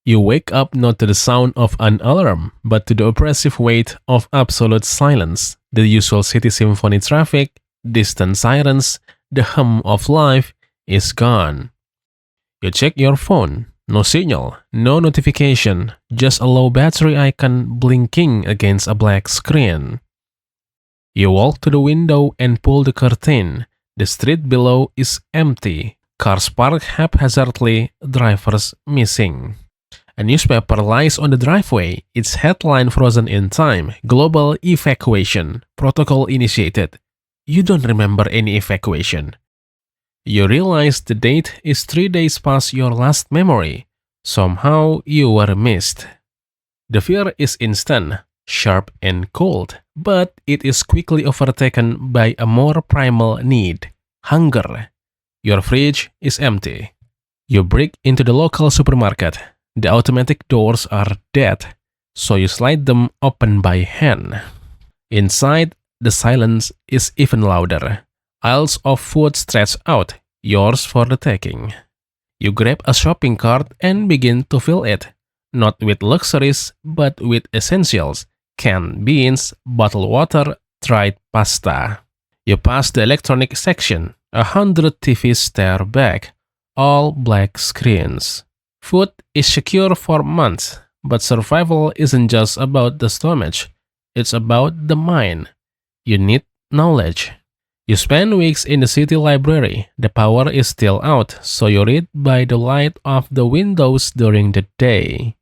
You wake up not to the sound of an alarm, but to the oppressive weight of absolute silence, the usual city symphony traffic, distant sirens, the hum of life is gone. You check your phone. No signal, no notification, just a low battery icon blinking against a black screen. You walk to the window and pull the curtain. The street below is empty. Cars parked haphazardly, drivers missing. A newspaper lies on the driveway, its headline frozen in time. Global evacuation. Protocol initiated. You don't remember any evacuation. You realize the date is 3 days past your last memory. Somehow you were missed. The fear is instant, sharp and cold, but it is quickly overtaken by a more primal need, hunger. Your fridge is empty. You break into the local supermarket. The automatic doors are dead, so you slide them open by hand. Inside, the silence is even louder. Aisles of food stretch out, yours for the taking. You grab a shopping cart and begin to fill it, not with luxuries, but with essentials: canned beans, bottled water, dried pasta. You pass the electronic section, 100 TVs stare back, all black screens. Food is secure for months, but survival isn't just about the stomach, it's about the mind. You need knowledge. You spend weeks in the city library. The power is still out, so you read by the light of the windows during the day.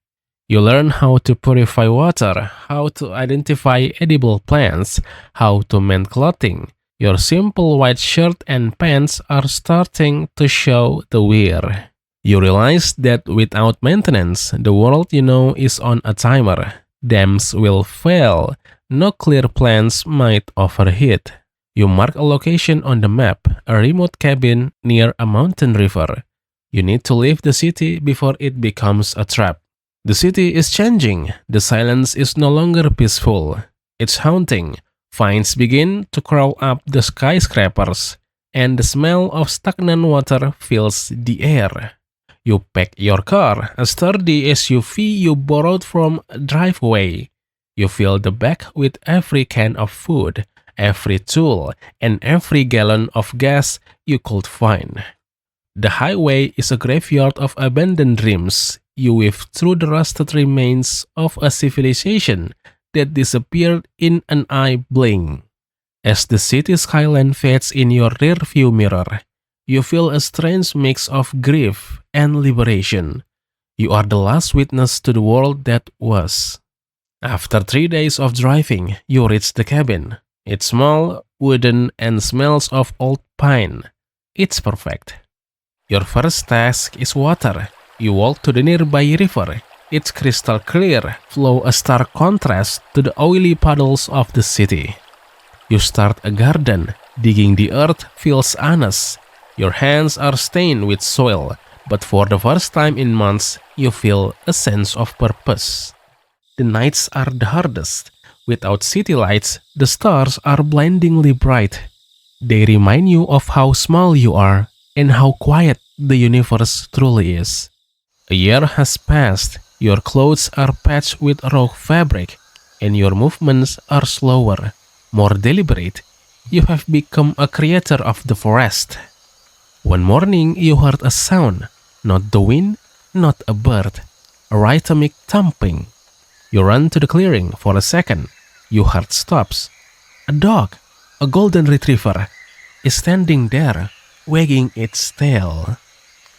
You learn how to purify water, how to identify edible plants, how to mend clothing. Your simple white shirt and pants are starting to show the wear. You realize that without maintenance, the world you know is on a timer. Dams will fail. Nuclear plants might overheat. You mark a location on the map, a remote cabin near a mountain river. You need to leave the city before it becomes a trap. The city is changing. The silence is no longer peaceful. It's haunting. Vines begin to crawl up the skyscrapers, and the smell of stagnant water fills the air. You pack your car, a sturdy SUV you borrowed from a driveway. You fill the back with every can of food, every tool, and every gallon of gas you could find. The highway is a graveyard of abandoned dreams. You weave through the rusted remains of a civilization that disappeared in an eye blink. As the city skyline fades in your rearview mirror, you feel a strange mix of grief and liberation. You are the last witness to the world that was. After 3 days of driving, you reach the cabin. It's small, wooden, and smells of old pine. It's perfect. Your first task is water. You walk to the nearby river. It's crystal clear, flow a stark contrast to the oily puddles of the city. You start a garden. Digging the earth feels honest. Your hands are stained with soil, but for the first time in months, you feel a sense of purpose. The nights are the hardest. Without city lights, the stars are blindingly bright. They remind you of how small you are and how quiet the universe truly is. A year has passed. Your clothes are patched with raw fabric, and your movements are slower, more deliberate. You have become a creator of the forest. One morning, you heard a sound, not the wind, not a bird, a rhythmic thumping. You run to the clearing for a second. Your heart stops. A dog, a golden retriever, is standing there, wagging its tail.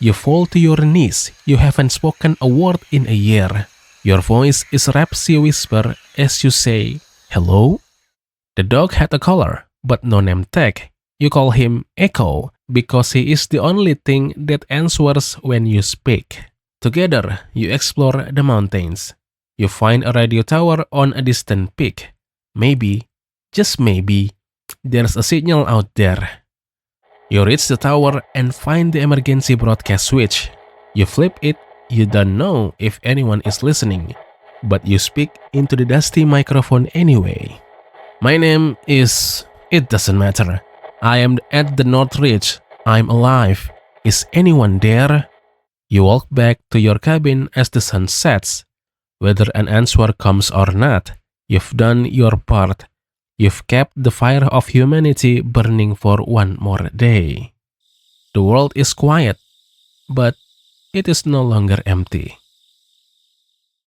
You fall to your knees. You haven't spoken a word in a year. Your voice is rapsy whisper as you say, "Hello?" The dog had a collar, but no name tag. You call him Echo because he is the only thing that answers when you speak. Together, you explore the mountains. You find a radio tower on a distant peak. Maybe, just maybe, there's a signal out there. You reach the tower and find the emergency broadcast switch. You flip it. You don't know if anyone is listening, but you speak into the dusty microphone anyway. "My name is... It doesn't matter. I am at the North Ridge. I'm alive. Is anyone there?" You walk back to your cabin as the sun sets. Whether an answer comes or not, you've done your part. You've kept the fire of humanity burning for one more day. The world is quiet, but it is no longer empty.